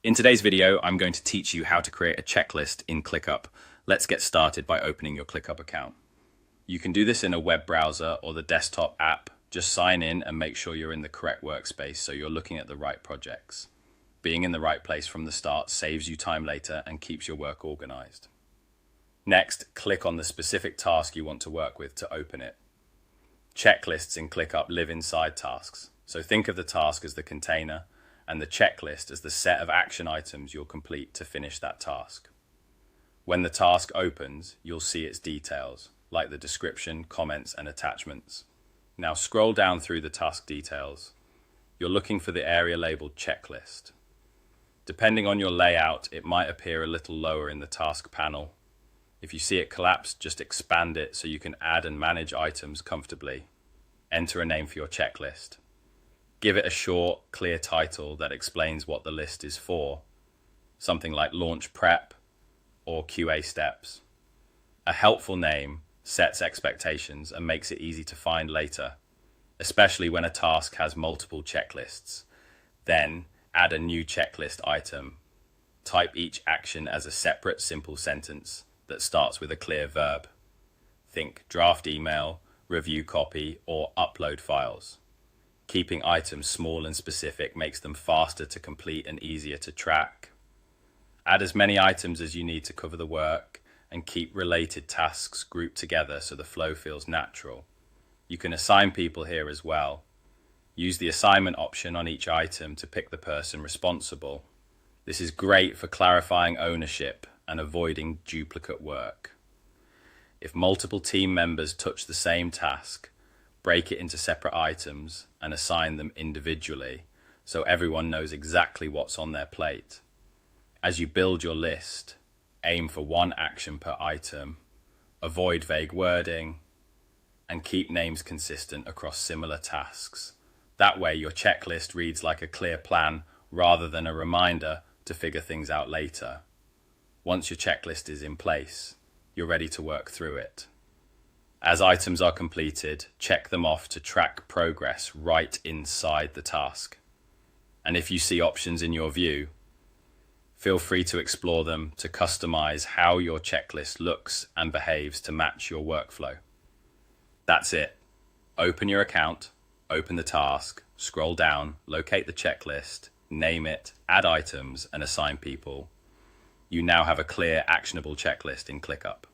In today's video, I'm going to teach you how to create a checklist in ClickUp. Let's get started by opening your ClickUp account. You can do this in a web browser or the desktop app. Just sign in and make sure you're in the correct workspace so you're looking at the right projects. Being in the right place from the start saves you time later and keeps your work organized. Next, click on the specific task you want to work with to open it. Checklists in ClickUp live inside tasks, so think of the task as the container and the checklist as the set of action items you'll complete to finish that task. When the task opens, you'll see its details, like the description, comments, and attachments. Now scroll down through the task details. You're looking for the area labeled checklist. Depending on your layout, it might appear a little lower in the task panel. If you see it collapse, just expand it so you can add and manage items comfortably. Enter a name for your checklist. Give it a short, clear title that explains what the list is for, something like launch prep or QA steps. A helpful name sets expectations and makes it easy to find later, especially when a task has multiple checklists. Then add a new checklist item. Type each action as a separate simple sentence that starts with a clear verb. Think draft email, review copy, or upload files. Keeping items small and specific makes them faster to complete and easier to track. Add as many items as you need to cover the work and keep related tasks grouped together so the flow feels natural. You can assign people here as well. Use the assignment option on each item to pick the person responsible. This is great for clarifying ownership and avoiding duplicate work. If multiple team members touch the same task, break it into separate items and assign them individually so everyone knows exactly what's on their plate. As you build your list, aim for one action per item, avoid vague wording, and keep names consistent across similar tasks. That way your checklist reads like a clear plan rather than a reminder to figure things out later. Once your checklist is in place, you're ready to work through it. As items are completed, check them off to track progress right inside the task. And if you see options in your view, feel free to explore them to customize how your checklist looks and behaves to match your workflow. That's it. Open your account, open the task, scroll down, locate the checklist, name it, add items, and assign people. You now have a clear, actionable checklist in ClickUp.